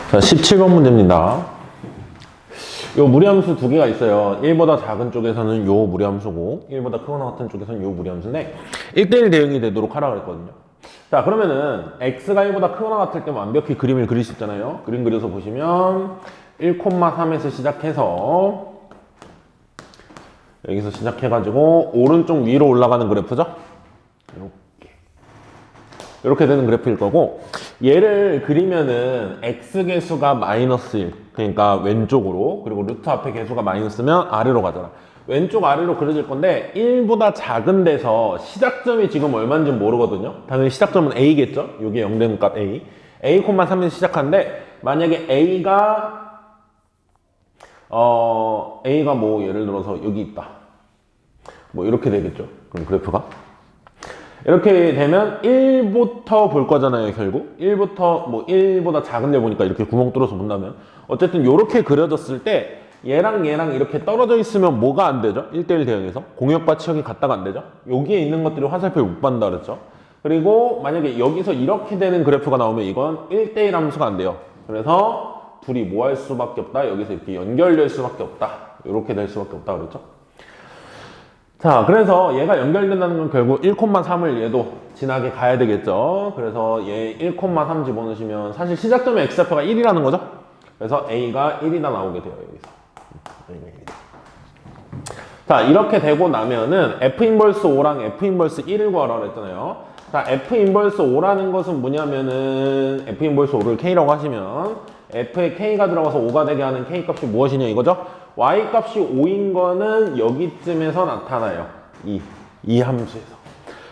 자, 17번 문제입니다. 요 무리함수 두 개가 있어요. 1보다 작은 쪽에서는 요 무리함수고 1보다 크거나 같은 쪽에서는 요 무리함수인데 1대1 대응이 되도록 하라 그랬거든요. 자, 그러면은 x가 1보다 크거나 같을 때 완벽히 그림을 그릴 수 있잖아요. 그림 그려서 보시면 1,3에서 시작해서 여기서 시작해가지고 오른쪽 위로 올라가는 그래프죠. 이렇게 되는 그래프일 거고, 얘를 그리면은 x 개수가 마이너스 1, 그러니까 왼쪽으로, 그리고 루트 앞에 개수가 마이너스면 아래로 가잖아. 왼쪽 아래로 그려질 건데 1보다 작은 데서 시작점이 지금 얼마인지 모르거든요. 당연히 시작점은 a겠죠. 이게 0 되는 값 a. a,3에서 시작하는데 만약에 a가 뭐 예를 들어서 여기 있다. 뭐 이렇게 되겠죠. 그럼 그래프가 이렇게 되면 1부터 볼 거잖아요, 결국. 1부터, 뭐, 1보다 작은 데 보니까 이렇게 구멍 뚫어서 본다면. 어쨌든 이렇게 그려졌을 때, 얘랑 얘랑 이렇게 떨어져 있으면 뭐가 안 되죠? 1대1 대응에서. 공역과 치역이 같다가 안 되죠? 여기에 있는 것들이 화살표를 못 받는다 그랬죠? 그리고 만약에 여기서 이렇게 되는 그래프가 나오면 이건 1대1 함수가 안 돼요. 그래서 둘이 뭐 할 수밖에 없다? 여기서 이렇게 연결될 수밖에 없다. 이렇게 될 수밖에 없다 그랬죠? 자, 그래서 얘가 연결된다는 건 결국 1,3을 얘도 지나게 가야 되겠죠. 그래서 얘 1,3 집어넣으시면 사실 시작점의 x좌표가 1이라는 거죠. 그래서 a가 1이다 나오게 돼요, 여기서. 자, 이렇게 되고 나면은 f 인버스 5랑 f 인버스 1을 구하라고 했잖아요. 자, f 인버스 5라는 것은 뭐냐면은 f 인버스 5를 k라고 하시면 f에 k가 들어가서 5가 되게 하는 k 값이 무엇이냐 이거죠. y 값이 5인 거는 여기쯤에서 나타나요. 이 함수에서.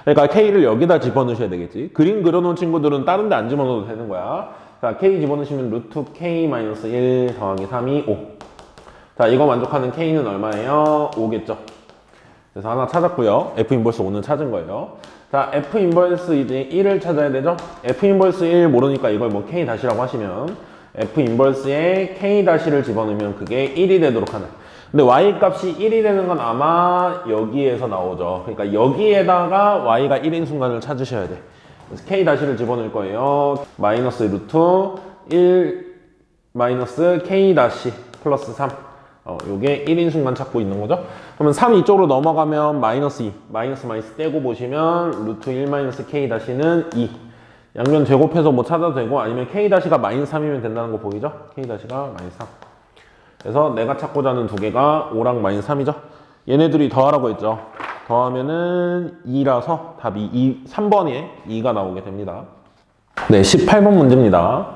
그러니까 k를 여기다 집어넣으셔야 되겠지. 그림 그려놓은 친구들은 다른 데 안 집어넣어도 되는 거야. 자, k 집어넣으시면 루트 k-1 더하기 3이 5. 자, 이거 만족하는 k는 얼마예요? 5겠죠. 그래서 하나 찾았고요. f 인버스 5는 찾은 거예요. 자, f 인버스 이제 1을 찾아야 되죠. f 인버스 1 모르니까 이걸 뭐 k 다시라고 하시면 f 인버스에 k 다시를 집어넣으면 그게 1이 되도록 하는. 근데 y 값이 1이 되는 건 아마 여기에서 나오죠. 그러니까 여기에다가 y가 1인 순간을 찾으셔야 돼. 그래서 k 다시를 집어넣을 거예요. 마이너스 루트 1 마이너스 k 다시 플러스 3. 요게 1인 순간 찾고 있는 거죠. 그러면 3 이쪽으로 넘어가면 마이너스 2. 마이너스 떼고 보시면 루트 1 마이너스 k 다시는 2. 양변 제곱해서 뭐 찾아도 되고 아니면 k-가 마이너스 3이면 된다는 거 보이죠? k-가 마이너스 3. 그래서 내가 찾고자 하는 두 개가 5랑 마이너스 3이죠? 얘네들이 더하라고 했죠? 더하면은 2라서 답이 3번에 2가 나오게 됩니다. 네, 18번 문제입니다.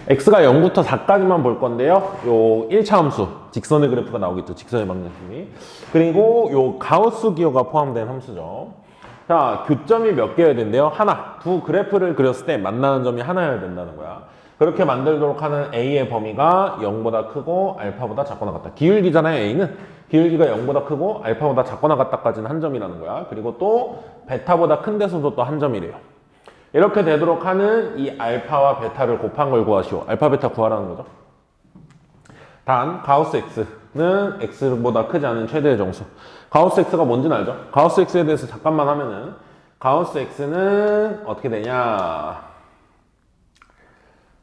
x가 0부터 4까지만 볼 건데요. 요 1차 함수, 직선의 그래프가 나오겠죠? 직선의 방정식이. 그리고 요 가우스 기호가 포함된 함수죠. 자, 교점이 몇 개여야 된대요? 하나. 두 그래프를 그렸을 때 만나는 점이 하나여야 된다는 거야. 그렇게 만들도록 하는 a의 범위가 0보다 크고 알파보다 작거나 같다. 기울기잖아요, a는. 기울기가 0보다 크고 알파보다 작거나 같다까지는 한 점이라는 거야. 그리고 또 베타보다 큰 데서도 또 한 점이래요. 이렇게 되도록 하는 이 알파와 베타를 곱한 걸 구하시오. 알파, 베타 구하라는 거죠. 단, 가우스 x는 x보다 크지 않은 최대의 정수. 가우스 x가 뭔지는 알죠? 가우스 x에 대해서 잠깐만 하면은 가우스 x는 어떻게 되냐,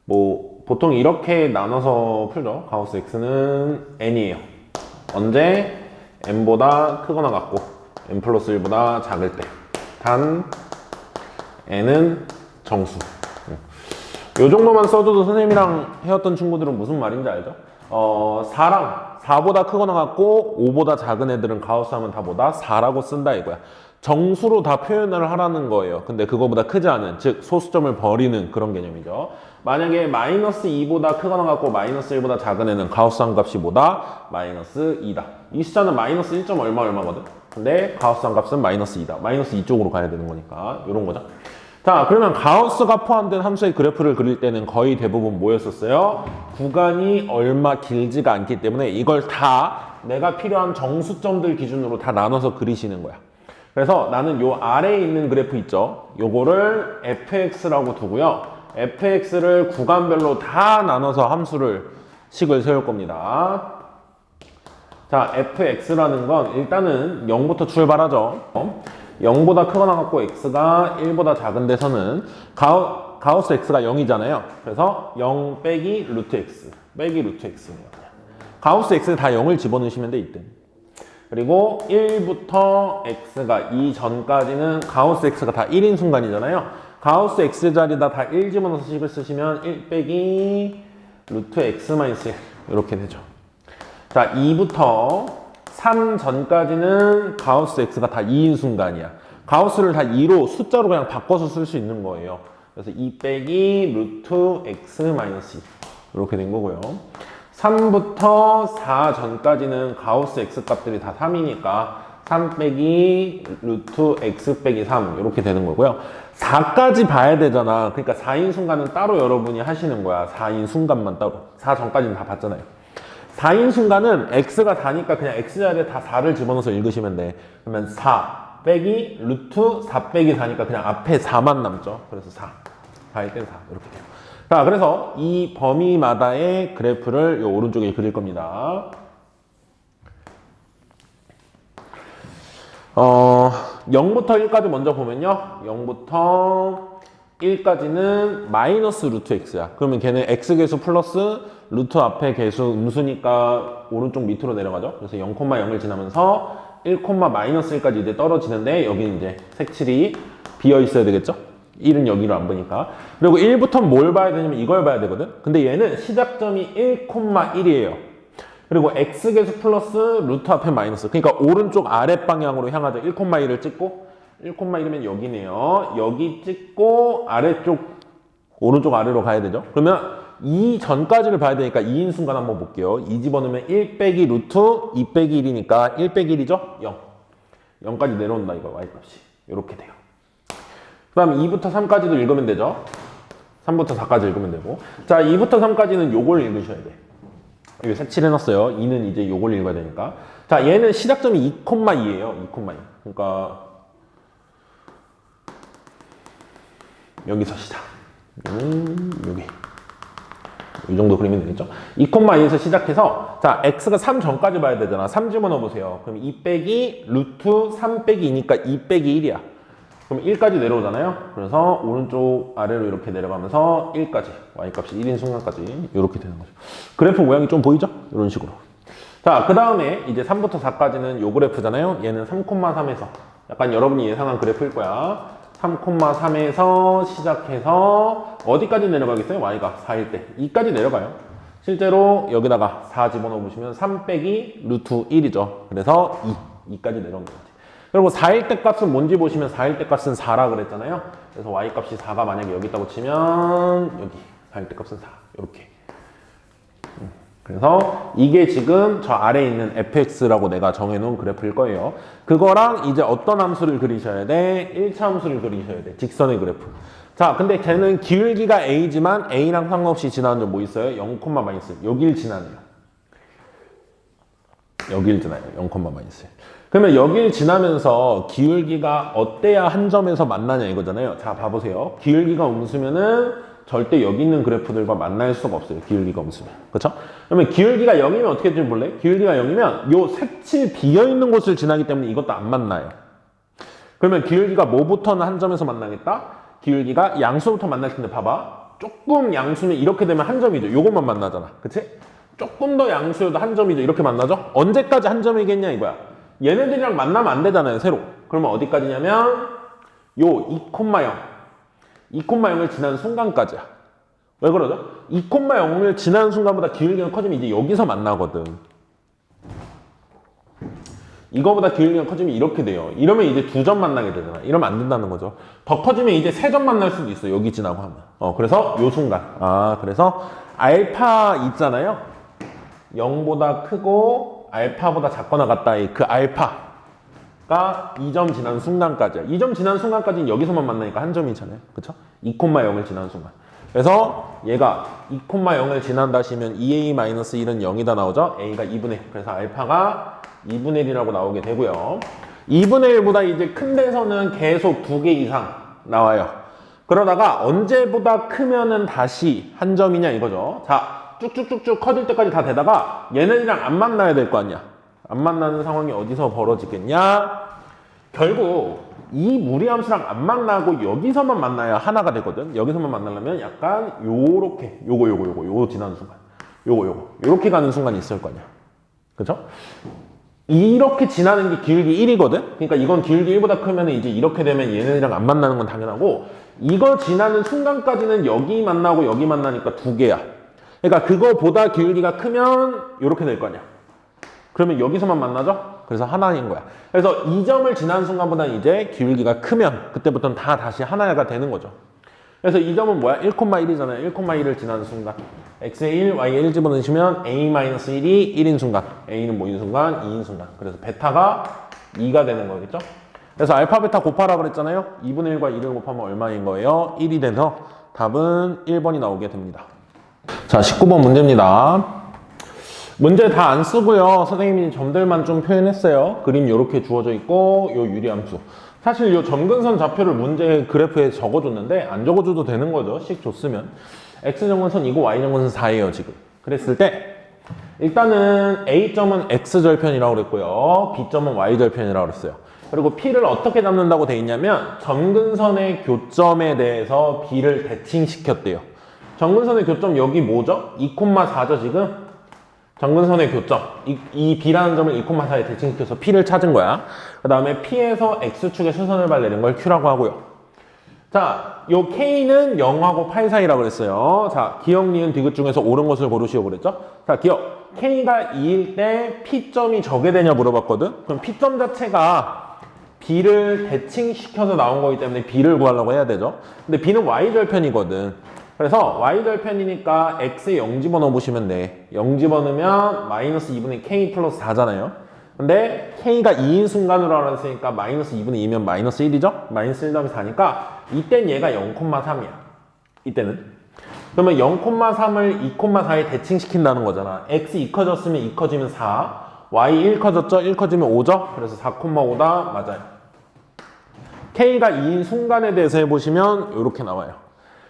뭐 보통 이렇게 나눠서 풀죠. 가우스 x는 n이에요. 언제? n보다 크거나 같고 n 플러스 1보다 작을 때. 단 n은 정수. 요 정도만 써줘도 선생님이랑 해왔던 친구들은 무슨 말인지 알죠? 4보다 크거나 같고 5보다 작은 애들은 가우스 하면 다 뭐다? 4라고 쓴다 이거야. 정수로 다 표현을 하라는 거예요. 근데 그거보다 크지 않은, 즉 소수점을 버리는 그런 개념이죠. 만약에 마이너스 2보다 크거나 같고 마이너스 1보다 작은 애는 가우스 한 값이 뭐다? 마이너스 2다. 이 숫자는 마이너스 1점 얼마거든? 근데 가우스 한 값은 마이너스 2다. 마이너스 2쪽으로 가야 되는 거니까 이런 거죠. 자, 그러면 가우스가 포함된 함수의 그래프를 그릴 때는 거의 대부분 뭐였었어요? 구간이 얼마 길지가 않기 때문에 이걸 다 내가 필요한 정수점들 기준으로 다 나눠서 그리시는 거야. 그래서 나는 요 아래에 있는 그래프 있죠? 요거를 fx라고 두고요. fx를 구간별로 다 나눠서 식을 세울 겁니다. 자, fx라는 건 일단은 0부터 출발하죠. 0보다 크거나 같고 x가 1보다 작은 데서는 가우스 x가 0이잖아요. 그래서 0 빼기 루트 x 빼기 루트 x네요. 가우스 x에 다 0을 집어넣으시면 돼, 이때. 그리고 1부터 x가 2 전까지는 가우스 x가 다 1인 순간이잖아요. 가우스 x 자리에다 다 1 집어넣어서 식을 쓰시면 1 빼기 루트 x 마이너스 1 이렇게 되죠. 자, 2부터 3 전까지는 가우스 x가 다 2인 순간이야. 가우스를 다 2로 숫자로 그냥 바꿔서 쓸 수 있는 거예요. 그래서 2 빼기 루트 x 마이너스 2 이렇게 된 거고요. 3부터 4 전까지는 가우스 x 값들이 다 3이니까 3 빼기 루트 x 빼기 3 이렇게 되는 거고요. 4까지 봐야 되잖아. 그러니까 4인 순간은 따로 여러분이 하시는 거야. 4인 순간만 따로. 4 전까지는 다 봤잖아요. 4인 순간은 x가 4니까 그냥 x 자리에 다 4를 집어넣어서 읽으시면 돼. 그러면 4 빼기 루트 4 빼기 4니까 그냥 앞에 4만 남죠. 그래서 4. 4일 땐 4 이렇게 돼요. 자, 그래서 이 범위마다의 그래프를 이 오른쪽에 그릴 겁니다. 0부터 1까지 먼저 보면요. 0부터 1까지는 마이너스 루트 x야. 그러면 걔는 x 계수 플러스 루트 앞에 계수 음수니까 오른쪽 밑으로 내려가죠. 그래서 0,0을 지나면서 1, 마이너스 1까지 이제 떨어지는데 여기는 이제 색칠이 비어 있어야 되겠죠? 1은 여기로 안 보니까. 그리고 1부터 뭘 봐야 되냐면 이걸 봐야 되거든. 근데 얘는 시작점이 1,1이에요. 그리고 x계수 플러스 루트 앞에 마이너스. 그러니까 오른쪽 아래 방향으로 향하죠. 1,1을 찍고 1,1이면 여기네요. 여기 찍고 아래쪽 오른쪽 아래로 가야 되죠. 그러면 2 전까지를 봐야 되니까 2인 순간 한번 볼게요. 2 집어넣으면 1 빼기 루트 2 빼기 1이니까 1 빼기 1이죠? 0. 0까지 내려온다 이거 y값이. 이렇게 돼요. 그 다음 2부터 3까지도 읽으면 되죠. 3부터 4까지 읽으면 되고. 자, 2부터 3까지는 요걸 읽으셔야 돼. 여기 색칠해놨어요. 2는 이제 요걸 읽어야 되니까. 자, 얘는 시작점이 2,2예요. 2,2. 그러니까 여기서 시작. 여기. 이 정도 그리면 되겠죠? 2,2에서 시작해서 자, x가 3 전까지 봐야 되잖아. 3 집어넣어 보세요. 그럼 2 빼기 루트 3 빼기 2니까 2 빼기 1이야. 그럼 1까지 내려오잖아요. 그래서 오른쪽 아래로 이렇게 내려가면서 1까지 y값이 1인 순간까지 이렇게 되는 거죠. 그래프 모양이 좀 보이죠? 이런 식으로. 자, 그 다음에 이제 3부터 4까지는 요 그래프잖아요. 얘는 3,3에서 약간 여러분이 예상한 그래프일 거야. 3,3에서 시작해서 어디까지 내려가겠어요? y가 4일 때 2까지 내려가요. 실제로 여기다가 4 집어넣어 보시면 3 빼기 루트 1이죠. 그래서 2까지 내려온 거지. 그리고 4일 때 값은 뭔지 보시면 4일 때 값은 4라 그랬잖아요. 그래서 y값이 4가 만약에 여기 있다고 치면 여기 4일 때 값은 4 이렇게. 그래서 이게 지금 저 아래에 있는 fx라고 내가 정해놓은 그래프일 거예요. 그거랑 이제 어떤 함수를 그리셔야 돼? 1차 함수를 그리셔야 돼. 직선의 그래프. 자, 근데 걔는 기울기가 a지만 a랑 상관없이 지나는 점 뭐 있어요? 0, 마이너스. 여길 지나네요. 여길 지나요. 0, 마이너스. 그러면 여길 지나면서 기울기가 어때야 한 점에서 만나냐 이거잖아요. 자, 봐보세요. 기울기가 음수면은 절대 여기 있는 그래프들과 만날 수가 없어요. 기울기가 음수면. 그렇죠? 그러면 기울기가 0이면 어떻게 될지 볼래? 기울기가 0이면 요 색칠 비어있는 곳을 지나기 때문에 이것도 안 만나요. 그러면 기울기가 뭐부터는 한 점에서 만나겠다? 기울기가 양수부터 만날 텐데 봐봐. 조금 양수면 이렇게 되면 한 점이죠. 요것만 만나잖아. 그치? 조금 더 양수여도 한 점이죠. 이렇게 만나죠? 언제까지 한 점이겠냐 이거야. 얘네들이랑 만나면 안 되잖아요. 새로. 그러면 어디까지냐면 요 2,0 2,0을 지난 순간까지야. 왜 그러죠? 2,0을 지난 순간보다 기울기가 커지면 이제 여기서 만나거든. 이거보다 기울기가 커지면 이렇게 돼요. 이러면 이제 2점 만나게 되잖아. 이러면 안 된다는 거죠. 더 커지면 이제 3점 만날 수도 있어. 여기 지나고 하면. 그래서 요 순간. 그래서 알파 있잖아요. 0보다 크고 알파보다 작거나 같다. 그 알파가 2점 지난 순간까지야. 2점 지난 순간까지는 여기서만 만나니까 한 점이잖아요. 그쵸? 2,0을 지난 순간. 그래서 얘가 2,0을 지난다 하시면 2a-1은 0이다 나오죠? a가 2분의 1. 그래서 알파가 2분의 1이라고 나오게 되고요. 2분의 1보다 이제 큰 데서는 계속 2개 이상 나와요. 그러다가 언제보다 크면은 다시 한 점이냐 이거죠. 자, 쭉쭉쭉쭉 커질 때까지 다 되다가 얘네들이랑 안 만나야 될 거 아니야. 안 만나는 상황이 어디서 벌어지겠냐? 결국 이 무리함수랑 안 만나고 여기서만 만나야 하나가 되거든. 여기서만 만나려면 약간 요렇게 요거 지나는 순간 요렇게 가는 순간이 있을 거 아니야. 그죠? 이렇게 지나는 게 기울기 1이거든? 그러니까 이건 기울기 1보다 크면 이제 이렇게 되면 얘네들이랑 안 만나는 건 당연하고, 이거 지나는 순간까지는 여기 만나고 여기 만나니까 두 개야. 그러니까 그거보다 기울기가 크면 이렇게 될 거 아니야. 그러면 여기서만 만나죠? 그래서 하나인 거야. 그래서 이 점을 지나는 순간보다는 이제 기울기가 크면 그때부터는 다 다시 하나가 되는 거죠. 그래서 이 점은 뭐야? 1,1이잖아요. 1,1을 지나는 순간. x에 1, y에 1 집어넣으시면 a-1이 1인 순간, a는 뭐인 순간? 2인 순간. 그래서 베타가 2가 되는 거겠죠? 그래서 알파, 베타 곱하라 그랬잖아요. 2분의 1과 2를 곱하면 얼마인 거예요? 1이 돼서 답은 1번이 나오게 됩니다. 자, 19번 문제입니다. 문제 다 안 쓰고요. 선생님이 점들만 좀 표현했어요. 그림 이렇게 주어져 있고, 요 유리함수. 사실 요 점근선 좌표를 문제 그래프에 적어줬는데 안 적어줘도 되는 거죠. 식 줬으면. x점근선 이고 y점근선 4예요 지금. 그랬을 때 일단은 a점은 x절편이라고 그랬고요. b점은 y절편이라고 그랬어요. 그리고 p를 어떻게 잡는다고 돼 있냐면 점근선의 교점에 대해서 b를 대칭시켰대요. 점근선의 교점 여기 뭐죠? 2,4죠 지금? 점근선의 교점, 이 B라는 점을 2,4에 대칭시켜서 P를 찾은 거야. 그 다음에 P에서 X축에 수선을 발내는 걸 Q라고 하고요. 자, 요 K는 0하고 8 사이라고 그랬어요. 자, 기억, 니은, 디귿 중에서 옳은 것을 고르시오 그랬죠? 자, 기억. K가 2일 때 P점이 적게 되냐 물어봤거든? 그럼 P점 자체가 B를 대칭시켜서 나온 거기 때문에 B를 구하려고 해야 되죠? 근데 B는 Y절편이거든. 그래서 y절편이니까 x에 0 집어넣어 보시면 돼. 0 집어넣으면 마이너스 2분의 k 플러스 4잖아요. 근데 k가 2인 순간으로 알았으니까 마이너스 2분의 2면 마이너스 1이죠? 마이너스 1 더하기 4니까 이땐 얘가 0,3이야. 이때는. 그러면 0,3을 2,4에 대칭시킨다는 거잖아. x 2 커졌으면 2 커지면 4, y 1 커졌죠? 1 커지면 5죠? 그래서 4,5다 맞아요. k가 2인 순간에 대해서 해보시면 이렇게 나와요.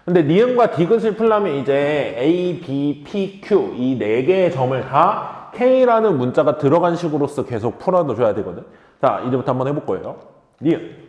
근데 니은과 디귿을 풀려면 이제 A, B, P, Q 이 4개의 점을 다 K라는 문자가 들어간 식으로서 계속 풀어줘야 되거든. 자, 이제부터 한번 해볼 거예요. 니은.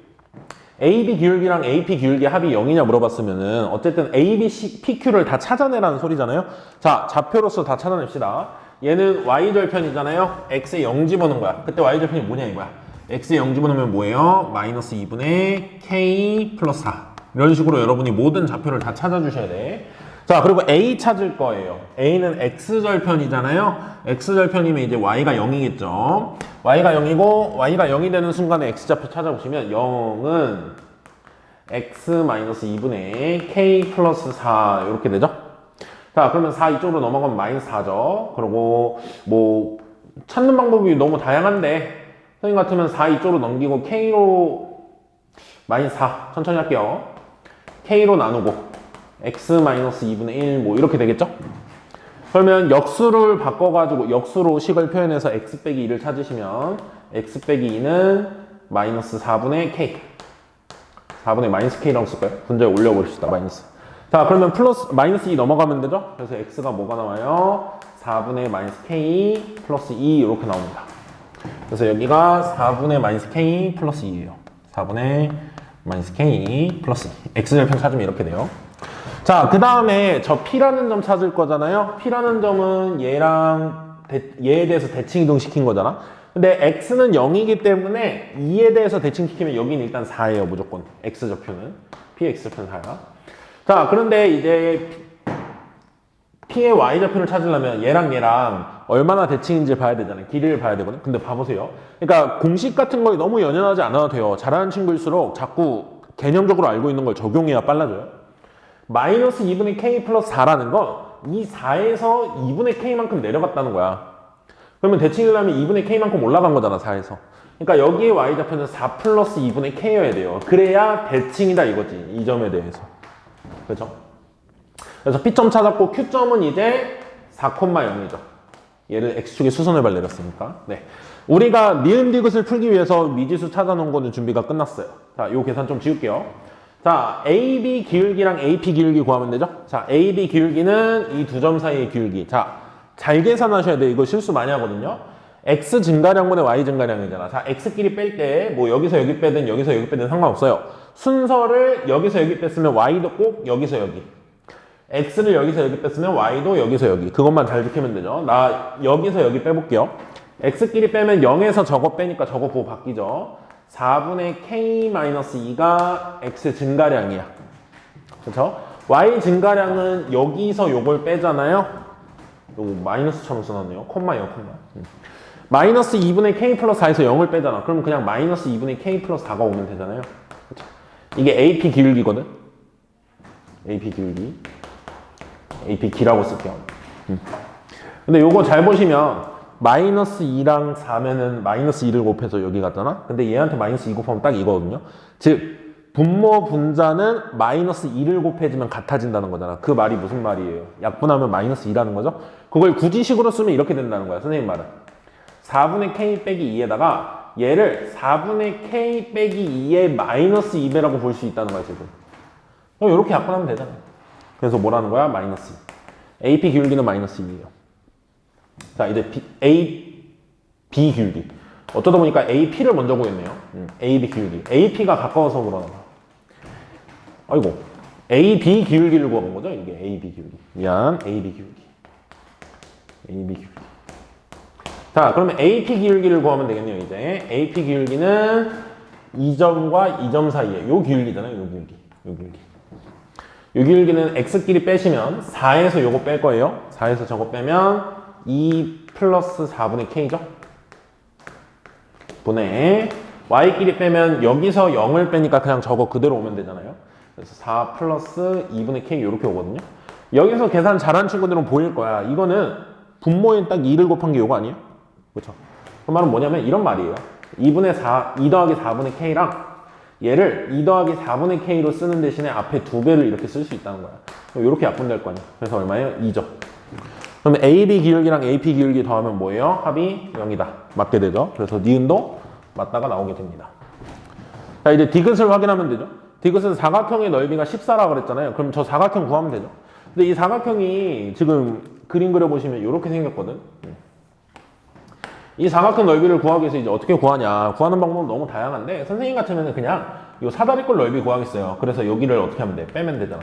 AB 기울기랑 AP 기울기 합이 0이냐 물어봤으면은 어쨌든 A, B, C, P, Q를 다 찾아내라는 소리잖아요. 자, 좌표로서 다 찾아냅시다. 얘는 Y절편이잖아요. X에 0 집어넣은 거야. 그때 Y절편이 뭐냐 이거야. X에 0 집어넣으면 뭐예요? 마이너스 2분의 K 플러스 4. 이런 식으로 여러분이 모든 좌표를 다 찾아주셔야 돼. 자, 그리고 A 찾을 거예요. A는 X절편이잖아요. X절편이면 이제 Y가 0이겠죠. Y가 0이고, Y가 0이 되는 순간에 X좌표 찾아보시면 0은 X-2분의 K 플러스 4 이렇게 되죠. 자, 그러면 4 이쪽으로 넘어가면 마이너스 4죠. 그리고 뭐 찾는 방법이 너무 다양한데 선생님 같으면 4 이쪽으로 넘기고 K로 마이너스 4 천천히 할게요. K로 나누고 X-2분의 1 뭐 이렇게 되겠죠? 그러면 역수를 바꿔가지고 역수로 식을 표현해서 X 빼기 2를 찾으시면 X 빼기 2는 마이너스 4분의 K 4분의 마이너스 K라고 쓸까요? 분자에 올려버립시다. 마이너스. 자, 그러면 플러스 마이너스 2 넘어가면 되죠? 그래서 X가 뭐가 나와요? 4분의 마이너스 K 플러스 2 이렇게 나옵니다. 그래서 여기가 4분의 마이너스 K 플러스 2예요. 4분의 마이너스 K 플러스 2. X절편 찾으면 이렇게 돼요. 자, 그 다음에 저 P라는 점 찾을 거잖아요. P라는 점은 얘랑 얘에 대해서 대칭이동 시킨 거잖아. 근데 X는 0이기 때문에 2에 대해서 대칭시키면 여기는 일단 4예요. 무조건. X절편은. Px절편 4야. 자, 그런데 이제 P의 Y절편을 찾으려면 얘랑 얼마나 대칭인지 봐야 되잖아요. 길이를 봐야 되거든. 근데 봐보세요. 그러니까 공식 같은 거에 너무 연연하지 않아도 돼요. 잘하는 친구일수록 자꾸 개념적으로 알고 있는 걸 적용해야 빨라져요. 마이너스 2분의 K 플러스 4라는 건 이 4에서 2분의 K만큼 내려갔다는 거야. 그러면 대칭이려면 2분의 K만큼 올라간 거잖아, 4에서. 그러니까 여기에 Y좌표는 4 플러스 2분의 K여야 돼요. 그래야 대칭이다 이거지. 이 점에 대해서. 그죠? 그래서 P점 찾았고 Q점은 이제 4,0이죠. 얘를 X축에 수선을 발내렸으니까. 네. 우리가 니은 디귿을 풀기 위해서 미지수 찾아놓은 거는 준비가 끝났어요. 자, 요 계산 좀 지울게요. 자, AB 기울기랑 AP 기울기 구하면 되죠? 자, AB 기울기는 이 두 점 사이의 기울기. 자, 잘 계산하셔야 돼요. 이거 실수 많이 하거든요. x 증가량분의 y 증가량이잖아. 자, x끼리 뺄 때 뭐 여기서 여기 빼든 여기서 여기 빼든 상관없어요. 순서를 여기서 여기 뺐으면 y도 꼭 여기서 여기. x를 여기서 여기 뺐으면 y도 여기서 여기. 그것만 잘 지키면 되죠. 나 여기서 여기 빼볼게요. x끼리 빼면 0에서 저거 빼니까 저거 보고 바뀌죠. 4분의 k-2가 x 증가량이야. 그렇죠? y 증가량은 여기서 요걸 빼잖아요. 요거 마이너스처럼 써놨네요. 콤마예요, 콤마. 마이너스 2분의 k 플러스 4에서 0을 빼잖아. 그럼 그냥 마이너스 2분의 k 플러스 4가 오면 되잖아요. 그쵸? 이게 AP 기울기거든. AP 기울기. AP 기라고 쓸게요. 근데 요거 잘 보시면 마이너스 2랑 4면은 마이너스 2를 곱해서 여기 갔잖아. 근데 얘한테 마이너스 2 곱하면 딱 이거거든요. 즉 분모 분자는 마이너스 2를 곱해주면 같아진다는 거잖아. 그 말이 무슨 말이에요? 약분하면 마이너스 2라는 거죠. 그걸 굳이식으로 쓰면 이렇게 된다는 거야. 선생님 말은 4분의 k 빼기 2에다가 얘를 4분의 k 빼기 2의 마이너스 2배라고 볼 수 있다는 거야 지금. 이렇게 약분하면 되잖아. 그래서 뭐라는 거야? 마이너스 2. AP 기울기는 마이너스 2예요. 자, 이제 B 기울기. 어쩌다 보니까 AP를 먼저 구했네요. AB 기울기. AP가 가까워서 그러나 봐. 아이고. AB 기울기를 구한 거죠? 이게 AB 기울기. 미안. AB 기울기. AB 기울기. 자, 그러면 AP 기울기를 구하면 되겠네요, 이제. AP 기울기는 2점과 2점 사이에. 요 기울기잖아요, 요 기울기. 요 기울기. 요 기울기는 x끼리 빼시면 4에서 요거 뺄 거예요. 4에서 저거 빼면 2 플러스 4분의 k죠? 분의 y끼리 빼면 여기서 0을 빼니까 그냥 저거 그대로 오면 되잖아요. 그래서 4 플러스 2분의 k 이렇게 오거든요. 여기서 계산 잘한 친구들은 보일 거야. 이거는 분모에 딱 2를 곱한 게 요거 아니에요? 그렇죠? 그 말은 뭐냐면 이런 말이에요. 2분의 4, 2 더하기 4분의 k랑 얘를 2 더하기 4분의 k로 쓰는 대신에 앞에 2배를 이렇게 쓸 수 있다는 거야. 이렇게 약분될 거 아니야. 그래서 얼마예요? 2죠. 그러면 AB 기울기랑 AP 기울기 더하면 뭐예요? 합이 0이다. 맞게 되죠. 그래서 니은도 맞다가 나오게 됩니다. 자, 이제 디귿을 확인하면 되죠. 디귿은 사각형의 넓이가 14라고 그랬잖아요. 그럼 저 사각형 구하면 되죠. 근데 이 사각형이 지금 그림 그려보시면 이렇게 생겼거든. 이 사각형 넓이를 구하기 위해서 이제 어떻게 구하냐. 구하는 방법은 너무 다양한데 선생님 같으면 그냥 이 사다리꼴 넓이 구하겠어요. 그래서 여기를 어떻게 하면 돼? 빼면 되잖아.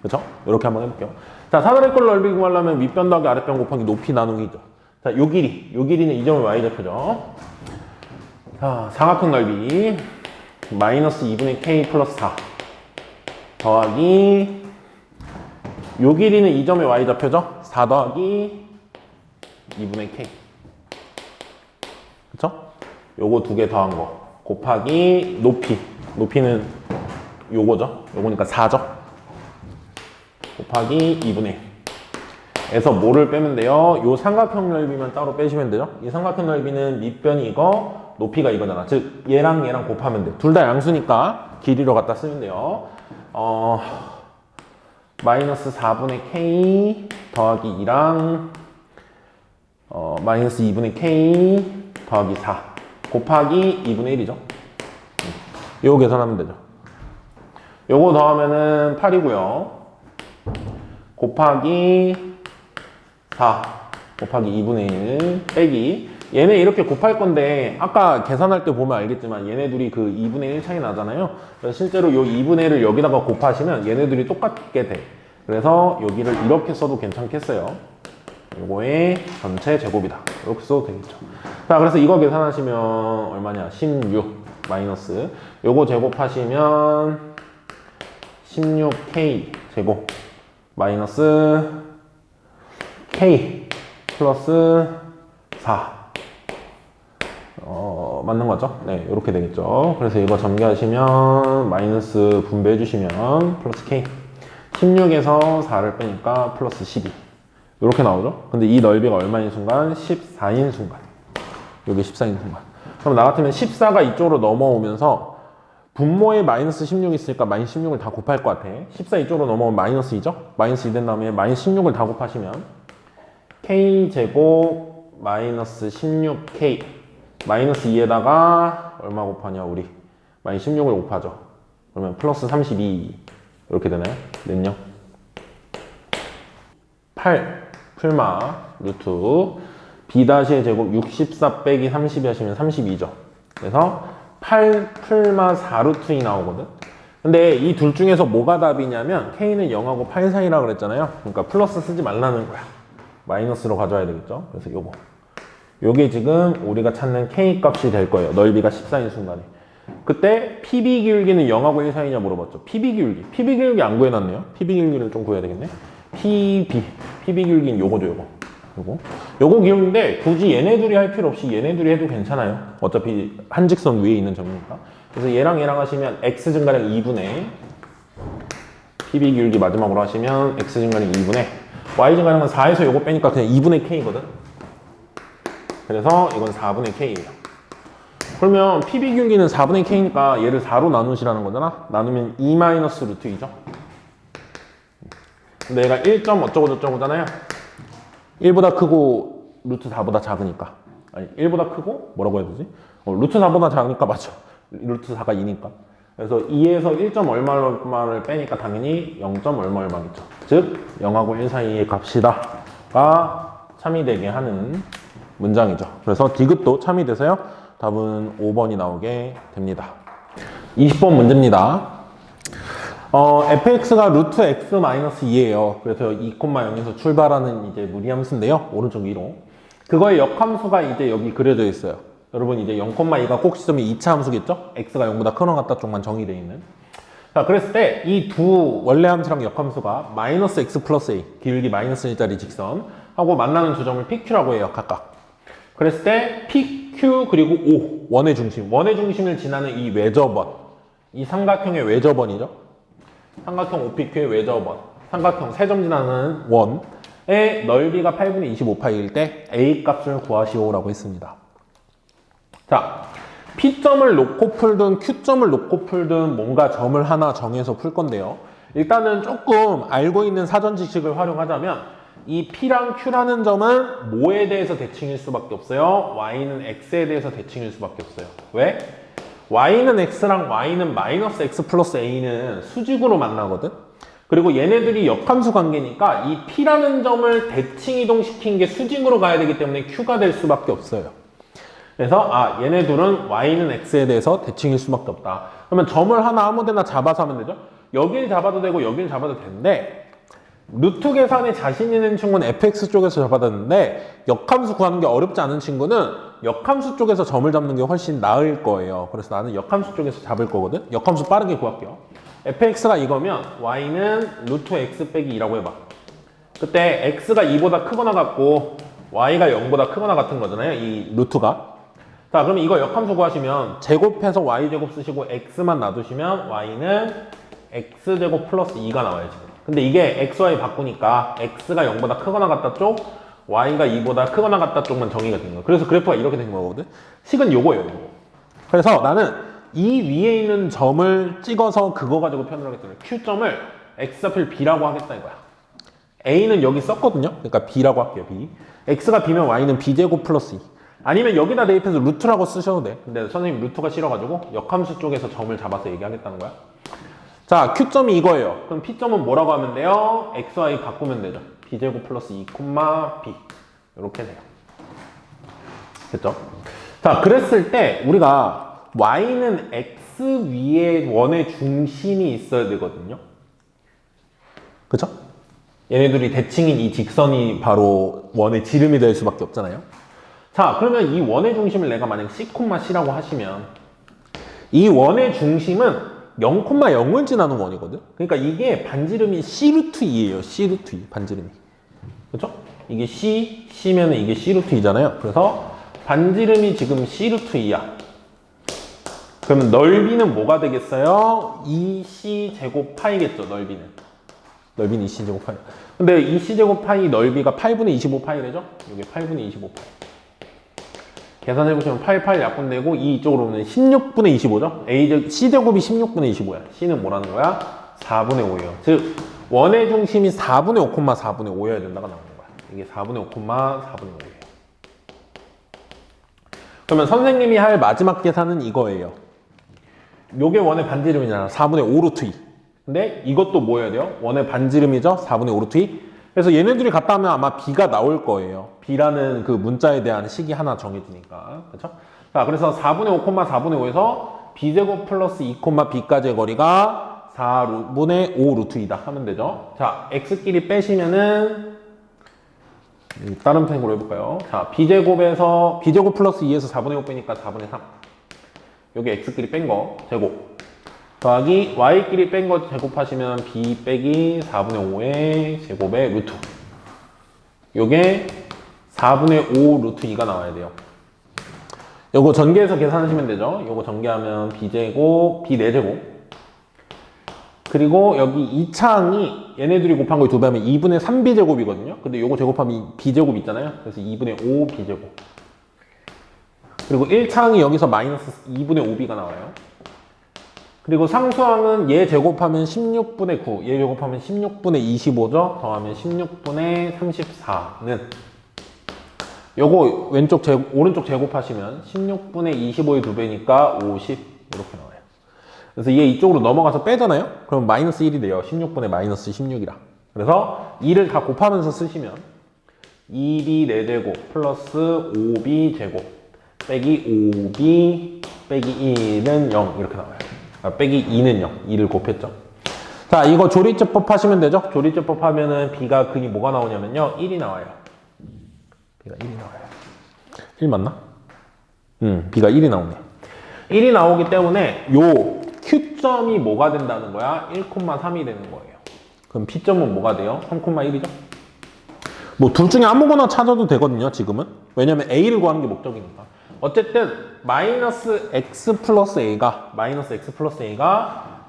그쵸? 이렇게 한번 해볼게요. 자, 사다리꼴 넓이 구하려면 윗변 더하기 아랫변 곱하기 높이 나누기죠. 자, 요 길이는 이 점을 y좌표죠. 자, 사각형 넓이 마이너스 2분의 k 플러스 4 더하기 요 길이는 이 점의 y좌표죠. 4 더하기 2분의 k. 그쵸? 요거 두 개 더한 거 곱하기 높이는 요거죠. 요거니까 4죠. 곱하기 2분의 1에서 뭐를 빼면 돼요? 요 삼각형 넓이만 따로 빼시면 되죠. 이 삼각형 넓이는 밑변이 이거, 높이가 이거잖아. 즉 얘랑 얘랑 곱하면 돼. 둘 다 양수니까 길이로 갖다 쓰면 돼요. 마이너스 4분의 k 더하기 2랑 마이너스 2분의 k 더하기 4 곱하기 2분의 1이죠. 요거 계산하면 되죠. 요거 더하면은 8이고요. 곱하기 4 곱하기 2분의 1 빼기 얘네 이렇게 곱할 건데 아까 계산할 때 보면 알겠지만 얘네들이 그 2분의 1 차이 나잖아요. 그래서 실제로 요 2분의 1을 여기다가 곱하시면 얘네들이 똑같게 돼. 그래서 여기를 이렇게 써도 괜찮겠어요. 요거의 전체 제곱이다. 이렇게 써도 되겠죠. 자, 그래서 이거 계산하시면 얼마냐? 16 마이너스 요거 제곱하시면 16k 제곱 마이너스 k 플러스 4 맞는 거죠? 네, 이렇게 되겠죠. 그래서 이거 전개하시면 마이너스 분배해 주시면 플러스 k 16에서 4를 빼니까 플러스 12 이렇게 나오죠. 근데 이 넓이가 얼마인 순간? 14인 순간. 여기 14인 순간. 그럼 나 같으면 14가 이쪽으로 넘어오면서 분모에 마이너스 16이 있으니까 마이너스 16을 다 곱할 것 같아. 14 이쪽으로 넘어오면 마이너스 2죠? 마이너스 2 된 다음에 마이너스 16을 다 곱하시면 k제곱 마이너스 16k 마이너스 2에다가 얼마 곱하냐 우리 마이너스 16을 곱하죠. 그러면 플러스 32 이렇게 되나요? 는요? 8 풀마 루트 b-의 제곱 64 빼기 32 하시면 32죠. 그래서 8 풀마 4루트 2 나오거든. 근데 이 둘 중에서 뭐가 답이냐면 k는 0하고 8 사이라고 그랬잖아요. 그러니까 플러스 쓰지 말라는 거야. 마이너스로 가져와야 되겠죠. 그래서 요게 지금 우리가 찾는 k 값이 될 거예요. 넓이가 14인 순간에. 그때 PB 기울기는 0하고 1 사이냐 물어봤죠. PB 기울기 안 구해놨네요. PB 기울기를 좀 구해야 되겠네. PB 기울기는 요거죠. 요거 기울기인데 굳이 얘네 둘이 할 필요 없이 얘네 둘이 해도 괜찮아요. 어차피 한 직선 위에 있는 점이니까. 그래서 얘랑 하시면 x 증가량 2분의 PB 기울기 마지막으로 하시면 x 증가량 2분의 y 증가량은 4에서 요거 빼니까 그냥 2분의 k거든. 그래서 이건 4분의 k예요. 그러면 PB 기울기는 4분의 k니까 얘를 4로 나누시라는 거잖아. 나누면 2 마이너스 루트 2죠. 근데 얘가 1. 어쩌고 저쩌고잖아요. 1보다 크고 루트 4보다 작으니까. 아니 1보다 크고 뭐라고 해야 되지? 루트 4보다 작으니까 맞죠. 루트 4가 2니까. 그래서 2에서 1. 얼마를 빼니까 당연히 0. 얼마겠죠. 즉 0하고 1 사이의 값이다가 참이 되게 하는 문장이죠. 그래서 디귿도 참이 돼서요. 답은 5번이 나오게 됩니다. 20번 문제입니다. fx가 루트 x 마이너스 2예요. 그래서 2,0에서 출발하는 이제 무리함수인데요. 오른쪽 위로. 그거의 역함수가 이제 여기 그려져 있어요. 여러분 이제 0,2가 꼭 시점이 2차 함수겠죠? x가 0보다 큰 거 같다 쪽만 정의되어 있는. 자, 그랬을 때 이 두 원래 함수랑 역함수가 마이너스 x 플러스 a, 기울기 마이너스 1짜리 직선 하고 만나는 두 점을 pq라고 해요. 각각. 그랬을 때 pq 그리고 o, 원의 중심을 지나는 이 외접원, 이 삼각형의 외접원이죠. 삼각형 OPQ의 외접원, 삼각형 세 점 지나는 원의 넓이가 8분의 25파이일 때 a 값을 구하시오라고 했습니다. 자, P점을 놓고 풀든 Q점을 놓고 풀든 뭔가 점을 하나 정해서 풀 건데요. 일단은 조금 알고 있는 사전 지식을 활용하자면 이 P랑 Q라는 점은 뭐에 대해서 대칭일 수밖에 없어요? Y는 X에 대해서 대칭일 수밖에 없어요. 왜? Y는 X랑 Y는 마이너스 X 플러스 A는 수직으로 만나거든? 그리고 얘네들이 역함수 관계니까 이 P라는 점을 대칭 이동시킨 게 수직으로 가야 되기 때문에 Q가 될 수밖에 없어요. 그래서 얘네 둘은 Y는 X에 대해서 대칭일 수밖에 없다. 그러면 점을 하나 아무데나 잡아서 하면 되죠? 여길 잡아도 되고 여길 잡아도 되는데 루트 계산에 자신 있는 친구는 fx 쪽에서 잡아놨는데 역함수 구하는 게 어렵지 않은 친구는 역함수 쪽에서 점을 잡는 게 훨씬 나을 거예요. 그래서 나는 역함수 쪽에서 잡을 거거든. 역함수 빠르게 구할게요. fx가 이거면 y는 루트 x 빼기 2라고 해봐. 그때 x가 2보다 크거나 같고 y가 0보다 크거나 같은 거잖아요. 이 루트가. 자, 그러면 이거 역함수 구하시면 제곱해서 y제곱 쓰시고 x만 놔두시면 y는 x제곱 플러스 2가 나와요. 지금. 근데 이게 xy 바꾸니까 x가 0보다 크거나 같다 쪽, y가 2보다 크거나 같다 쪽만 정의가 된 거예요. 그래서 그래프가 이렇게 된 거거든. 식은 요거예요. 요거. 그래서 나는 이 위에 있는 점을 찍어서 그거 가지고 표현을 하겠다는 거예요. q점을 x좌표 b라고 하겠다 이거야. a는 여기 썼거든요. 그러니까 b라고 할게요. b. x가 b면 y는 b제곱 플러스 2. 아니면 여기다 대입해서 루트라고 쓰셔도 돼. 근데 선생님 루트가 싫어가지고 역함수 쪽에서 점을 잡아서 얘기하겠다는 거야. 자, Q점이 이거예요. 그럼 P점은 뭐라고 하면 돼요? XY 바꾸면 되죠. B제곱 플러스 2, B. 이렇게 돼요. 됐죠? 자, 그랬을 때 우리가 Y는 X 위에 원의 중심이 있어야 되거든요. 그쵸? 얘네들이 대칭인 이 직선이 바로 원의 지름이 될 수밖에 없잖아요. 자, 그러면 이 원의 중심을 내가 만약 C,C라고 하시면 이 원의 중심은 0,0을 지나는 원이거든. 그러니까 이게 반지름이 C√2예요. C√2 반지름이. 그렇죠? 이게 C면은 이게 C√2잖아요. 그래서 반지름이 지금 C√2야. 그러면 넓이는 뭐가 되겠어요? 2C 제곱 파이겠죠. 넓이는 2C 제곱 파이. 근데 2C 제곱 파이 넓이가 8분의 25 파이 되죠? 이게 8분의 25 파이. 계산해보시면 8 약분되고 이쪽으로 오면 16분의 25죠? C제곱이 16분의 25야. C는 뭐라는 거야? 4분의 5예요. 즉 원의 중심이 4분의 5, 4분의 5여야 된다가 나오는 거야. 이게 4분의 5, 4분의 5예요. 그러면 선생님이 할 마지막 계산은 이거예요. 요게 원의 반지름이잖아. 4분의 5 루트 2. 근데 이것도 뭐 해야 돼요? 원의 반지름이죠? 4분의 5 루트 2. 그래서 얘네들이 같다 하면 아마 B가 나올 거예요. B라는 그 문자에 대한 식이 하나 정해지니까. 그렇죠? 자, 그래서 4분의 5, 4분의 5에서 B제곱 플러스 2, B까지의 거리가 4분의 5 루트 2다 하면 되죠. 자, X끼리 빼시면은 다른 펜으로 해볼까요? 자, B제곱 플러스 2에서 4분의 5 빼니까 4분의 3. 여기 X끼리 뺀 거 제곱. 더하기 Y끼리 뺀 거 제곱하시면 B 빼기 4분의 5의 제곱의 루트. 요게 4분의 5 루트 2가 나와야 돼요. 요거 전개해서 계산하시면 되죠. 요거 전개하면 B제곱, B 4제곱. 그리고 여기 이 창이 얘네들이 곱한 걸 2배 하면 2분의 3B제곱이거든요. 근데 요거 제곱하면 B제곱 있잖아요. 그래서 2분의 5B제곱. 그리고 1창이 여기서 마이너스 2분의 5B가 나와요. 그리고 상수항은 얘 제곱하면 16분의 9, 얘 제곱하면 16분의 25죠. 더하면 16분의 34는 요거 오른쪽 제곱하시면 16분의 25의 2배니까 50 이렇게 나와요. 그래서 얘 이쪽으로 넘어가서 빼잖아요. 그럼 마이너스 1이 돼요. 16분의 마이너스 16이라. 그래서 2를 다 곱하면서 쓰시면 2B 4제곱 플러스 5B 제곱 빼기 5B 빼기 2는 0 이렇게 나와요. 빼기 2는 0. 2를 곱했죠. 자, 이거 조리제법 하시면 되죠. 조리제법 하면은 B가 근이 뭐가 나오냐면요. 1이 나와요. B가 1이 나와요. 1 맞나? B가 1이 나오네. 1이 나오기 때문에 요 Q점이 뭐가 된다는 거야? 1,3이 되는 거예요. 그럼 P점은 뭐가 돼요? 3,1이죠? 뭐 둘 중에 아무거나 찾아도 되거든요, 지금은. 왜냐면 A를 구하는 게 목적이니까. 어쨌든 마이너스 X 플러스 A가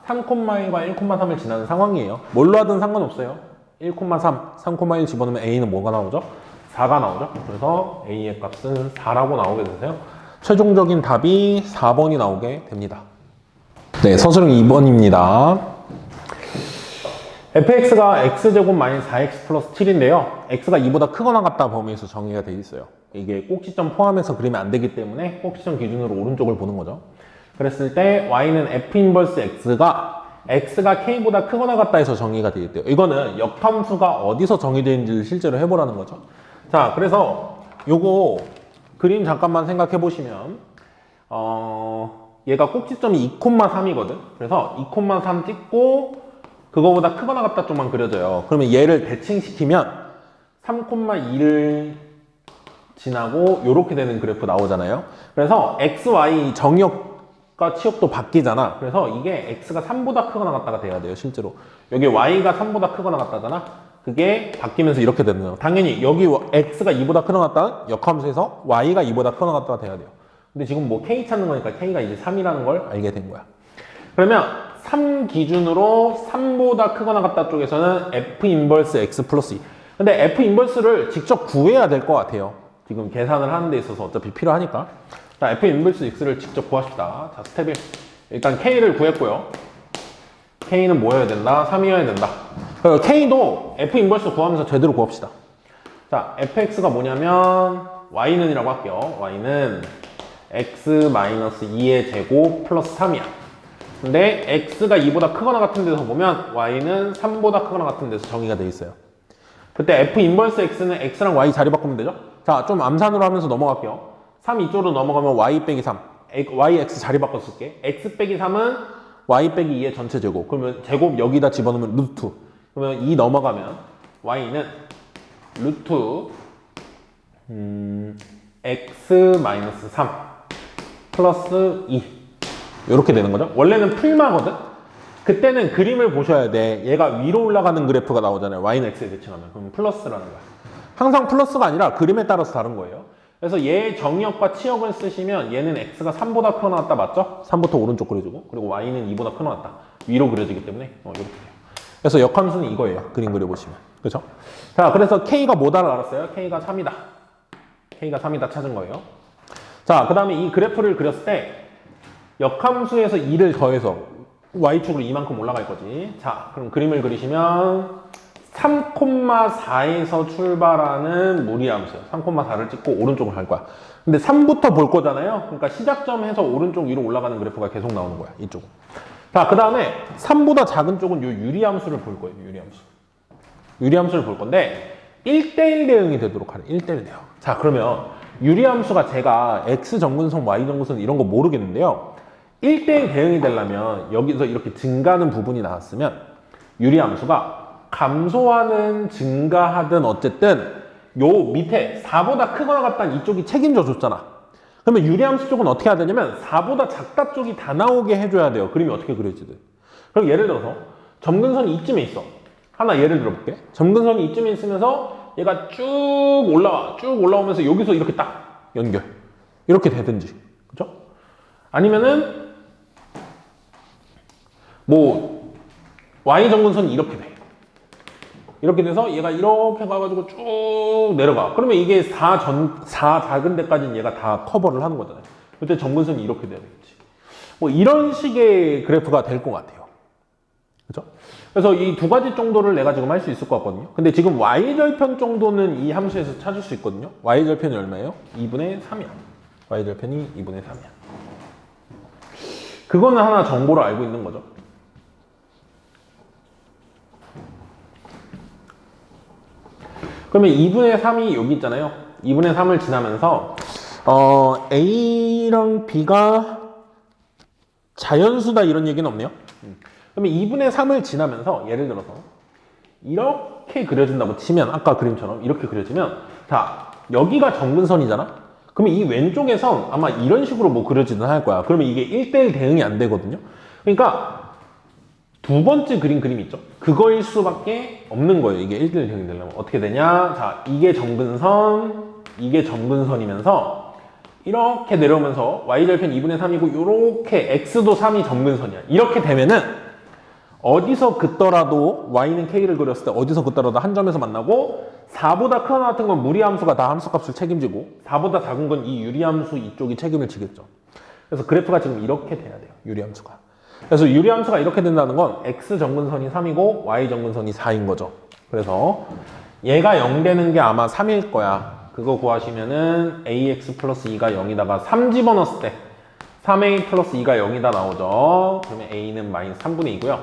3,1과 1,3을 지나는 상황이에요. 뭘로 하든 상관없어요. 1,3, 3,1 집어넣으면 A는 뭐가 나오죠? 4가 나오죠? 그래서 A의 값은 4라고 나오게 되세요. 최종적인 답이 4번이 나오게 됩니다. 네, 서술형 2번입니다. fx가 x제곱 마이너스 4x 플러스 7인데요. x가 2보다 크거나 같다 범위에서 정의가 되어 있어요. 이게 꼭지점 포함해서 그리면 안 되기 때문에 꼭지점 기준으로 오른쪽을 보는 거죠. 그랬을 때 y는 f 인버스 x가 k보다 크거나 같다 해서 정의가 되어 있대요. 이거는 역함수가 어디서 정의되는지를 실제로 해보라는 거죠. 자, 그래서 요거 그림 잠깐만 생각해 보시면 얘가 꼭지점이 2,3이거든. 그래서 2,3 찍고 그거보다 크거나 같다 쪽만 그려져요. 그러면 얘를 대칭시키면 3,2를 지나고 요렇게 되는 그래프 나오잖아요. 그래서 x, y 정역과 치역도 바뀌잖아. 그래서 이게 x가 3보다 크거나 같다가 돼야 돼요. 실제로 여기 y가 3보다 크거나 같다잖아. 그게 바뀌면서 이렇게 되는 거예요. 당연히 여기 x가 2보다 크거나 같다는 역함수에서 y가 2보다 크거나 같다가 돼야 돼요. 근데 지금 뭐 k 찾는 거니까 k가 이제 3이라는 걸 알게 된 거야. 그러면 3 기준으로 3보다 크거나 같다 쪽에서는 f 인버스 x 플러스 2. 근데 f 인버스를 직접 구해야 될 것 같아요. 지금 계산을 하는 데 있어서 어차피 필요하니까. 자, f 인버스 x를 직접 구합시다. 자, 스텝 1. 일단 k를 구했고요. k는 뭐여야 된다? 3이어야 된다. 그리고 k도 f 인버스 구하면서 제대로 구합시다. 자, fx가 뭐냐면 y는이라고 할게요. y는 x-2의 제곱 플러스 3이야. 근데 x가 2보다 크거나 같은 데서 보면 y는 3보다 크거나 같은 데서 정의가 돼 있어요. 그때 f 인버스 x는 x랑 y 자리 바꾸면 되죠? 자, 좀 암산으로 하면서 넘어갈게요. 3 이쪽으로 넘어가면 y 빼기 3. y, x 자리 바꿔 쓸게. x 빼기 3은 y 빼기 2의 전체 제곱. 그러면 제곱 여기다 집어넣으면 루트. 그러면 2 넘어가면 y는 루트 x-3 플러스 2 이렇게 되는 거죠. 원래는 풀마거든. 그때는 그림을 보셔야 돼. 얘가 위로 올라가는 그래프가 나오잖아요. y는 x에 대칭하면. 그럼 플러스라는 거야. 항상 플러스가 아니라 그림에 따라서 다른 거예요. 그래서 얘의 정역과 치역을 쓰시면 얘는 x가 3보다 크거나 같다 맞죠? 3부터 오른쪽 그려주고 그리고 y는 2보다 크거나 같다 위로 그려지기 때문에 이렇게 돼요. 그래서 역함수는 이거예요. 그림 그려보시면. 그렇죠? 자, 그래서 k가 뭐다를 알았어요? k가 3이다. k가 3이다 찾은 거예요. 자, 그 다음에 이 그래프를 그렸을 때 역함수에서 2를 더해서 y축으로 이만큼 올라갈 거지. 자, 그럼 그림을 그리시면 3,4에서 출발하는 무리함수예요. 3,4를 찍고 오른쪽으로 갈 거야. 근데 3부터 볼 거잖아요. 그러니까 시작점 해서 오른쪽 위로 올라가는 그래프가 계속 나오는 거야. 이쪽은. 자, 그 다음에 3보다 작은 쪽은 요 유리함수를 볼 거예요. 유리함수. 유리함수를 볼 건데 1대1 대응이 되도록 하래. 1대1 대응. 자, 그러면 유리함수가 제가 x 정근선, y 정근선 이런 거 모르겠는데요. 1대1 대응이 되려면 여기서 이렇게 증가하는 부분이 나왔으면 유리함수가 감소하는, 증가하든 어쨌든 요 밑에 4보다 크거나 같다는 이쪽이 책임져 줬잖아. 그러면 유리함수 쪽은 어떻게 해야 되냐면 4보다 작다 쪽이 다 나오게 해줘야 돼요. 그림이 어떻게 그려지든. 그럼 예를 들어서 점근선이 이쯤에 있어. 하나 예를 들어볼게. 점근선이 이쯤에 있으면서 얘가 쭉 올라와. 쭉 올라오면서 여기서 이렇게 딱 연결. 이렇게 되든지. 그죠? 아니면은 뭐 Y점근선이 이렇게 돼. 이렇게 돼서 얘가 이렇게 가가지고 쭉 내려가. 그러면 이게 4 작은 데까지는 얘가 다 커버를 하는 거잖아요. 그때 점근선이 이렇게 돼야 되겠지. 뭐 이런 식의 그래프가 될 것 같아요. 그죠? 그래서 이 두 가지 정도를 내가 지금 할 수 있을 것 같거든요. 근데 지금 y절편 정도는 이 함수에서 찾을 수 있거든요. y절편이 얼마예요? 2분의 3이야. y절편이 2분의 3이야. 그거는 하나 정보로 알고 있는 거죠. 그러면 2분의 3이 여기 있잖아요. 2분의 3을 지나면서 A랑 B가 자연수다 이런 얘기는 없네요. 그러면 2분의 3을 지나면서 예를 들어서 이렇게 그려진다고 치면 아까 그림처럼 이렇게 그려지면 자 여기가 점근선이잖아. 그러면 이 왼쪽의 선 아마 이런 식으로 뭐 그려지든 할 거야. 그러면 이게 1대1 대응이 안 되거든요. 그러니까 두 번째 그림 있죠. 그거일 수밖에 없는 거예요. 이게 1대1 대응이 되려면 어떻게 되냐. 자 이게 점근선, 이게 점근선이면서 이렇게 내려오면서 y절편 2분의 3이고 요렇게 x도 3이 점근선이야. 이렇게 되면은 어디서 긋더라도 y는 k를 그렸을 때 어디서 긋더라도 한 점에서 만나고 4보다 크거나 같은 건 무리함수가 다 함수값을 책임지고 4보다 작은 건 이 유리함수 이쪽이 책임을 지겠죠. 그래서 그래프가 지금 이렇게 돼야 돼요. 유리함수가. 그래서 유리함수가 이렇게 된다는 건 x 정근선이 3이고 y 정근선이 4인 거죠. 그래서 얘가 0 되는 게 아마 3일 거야. 그거 구하시면은 ax 플러스 2가 0이다가 3 집어넣었을 때 3a 플러스 2가 0이다 나오죠. 그러면 a는 마이너스 3분의 2고요.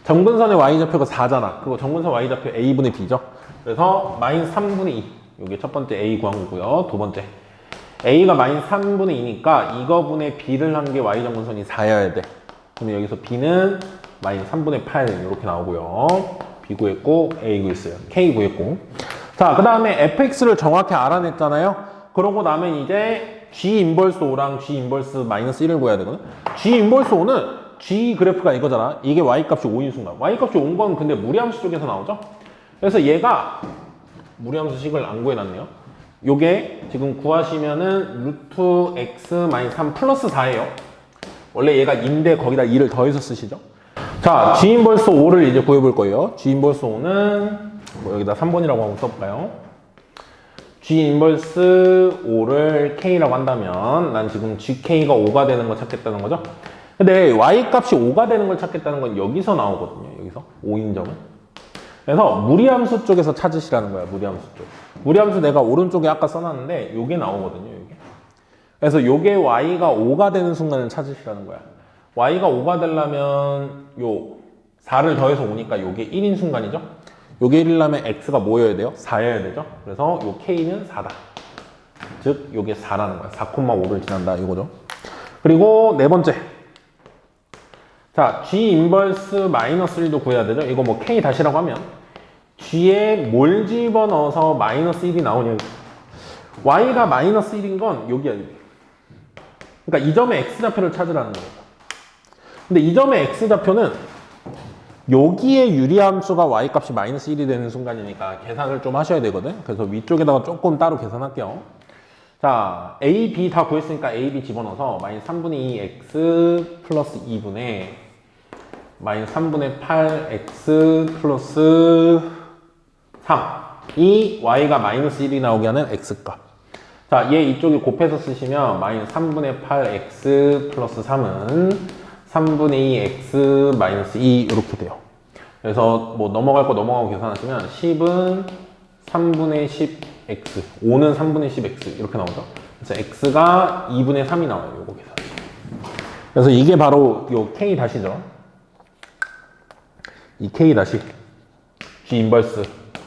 정근선의 y좌표가 4잖아. 그거 정근선 y좌표 a분의 b죠. 그래서 마이너스 3분의 2. 이게 첫 번째 a 구한 거고요. 두 번째 a가 마이너스 3분의 2니까 이거분의 b를 한 게 y정근선이 4여야 돼. 그러면 여기서 b는 마이너스 3분의 8 이렇게 나오고요. b 구했고 a 구했어요. k 구했고. 자, 그 다음에 fx를 정확히 알아냈잖아요. 그러고 나면 이제 g 인버스 5랑 g 인버스 마이너스 1을 구해야 되거든. g 인버스 5는 g 그래프가 이거잖아. 이게 y값이 5인 순간. y값이 5인 건 근데 무리함수 쪽에서 나오죠. 그래서 얘가 무리함수식을 안 구해놨네요. 요게 지금 구하시면은 루트 x 마이너스 3 플러스 4예요. 원래 얘가 인데 거기다 2를 더해서 쓰시죠. 자, g 인버스 5를 이제 구해볼 거예요. g 인버스 5는 뭐 여기다 3번이라고 한번 써볼까요? g 인버스 5를 k라고 한다면 난 지금 gk가 5가 되는 거 찾겠다는 거죠. 근데 y 값이 5가 되는 걸 찾겠다는 건 여기서 나오거든요. 여기서 5인 점은. 그래서 무리함수 쪽에서 찾으시라는 거야. 무리함수 쪽. 무리함수 내가 오른쪽에 아까 써놨는데 요게 나오거든요. 요게. 그래서 요게 y가 5가 되는 순간을 찾으시라는 거야. y가 5가 되려면 요 4를 더해서 5니까 요게 1인 순간이죠. 요게 1이려면 x가 뭐여야 돼요? 4여야 되죠. 그래서 요 k는 4다. 즉 요게 4라는 거야. 4,5를 지난다 이거죠. 그리고 네 번째. 자, g 인버스 마이너스 1도 구해야 되죠. 이거 뭐 k 다시라고 하면 g에 뭘 집어넣어서 마이너스 1이 나오냐. y가 마이너스 1인 건 여기야, 여기. 그러니까 이 점의 x좌표를 찾으라는 거예요. 근데 이 점의 x좌표는 여기에 유리함수가 y값이 마이너스 1이 되는 순간이니까 계산을 좀 하셔야 되거든. 그래서 위쪽에다가 조금 따로 계산할게요. 자, a, b 다 구했으니까 a, b 집어넣어서 마이너스 3분의 2 x 플러스 2분의 마이너스 3분의 8 x 플러스 3. 이 y가 마이너스 1이 나오게 하는 x값. 자, 얘 이쪽에 곱해서 쓰시면 마이너스 3분의 8 x 플러스 3은 3분의 2 x 마이너스 2 이렇게 돼요. 그래서 뭐 넘어갈 거 넘어가고 계산하시면 10은 3분의 10 x, 5는 3분의 10 x 이렇게 나오죠. 그래서 x가 2분의 3이 나와요. 요거 계산. 그래서 이게 바로 요 k 다시죠. 이 k 다시. G 인버스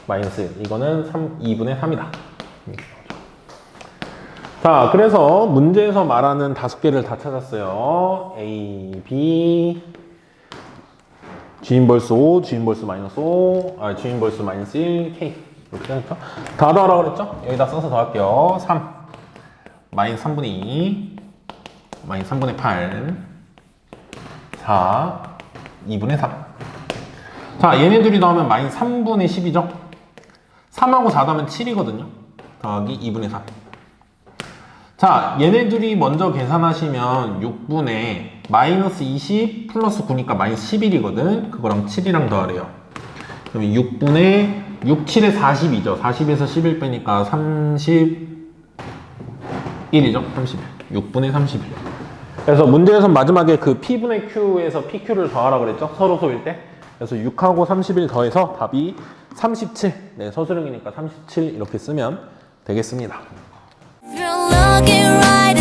마이너스 1. 이거는 2분의 3이다. 자, 그래서 문제에서 말하는 5개를 다 찾았어요. A, B, G 인버스 5, G 인버스 마이너스 5, G 인버스 마이너스 1, K. 이렇게 되죠? 다 더하라고 그랬죠? 여기다 써서 더할게요. 3, 마이너스 3분의 2, 마이너스 3분의 8, 4, 2분의 3. 자, 얘네 둘이 더하면 마이너스 3분의 10이죠? 3하고 4 더하면 7이거든요? 더하기 2분의 3. 자, 얘네 둘이 먼저 계산하시면 6분의 마이너스 20 플러스 9니까 마이너스 11이거든? 그거랑 7이랑 더하래요. 그럼 6분의 6, 7에 40이죠. 40에서 11 빼니까 31이죠. 31. 6분의 31. 그래서 문제에서 마지막에 그 P분의 Q에서 PQ를 더하라 그랬죠? 서로 소일 때. 그래서 6하고 31 더해서 답이 37. 네, 서술형이니까 37 이렇게 쓰면 되겠습니다. You're looking right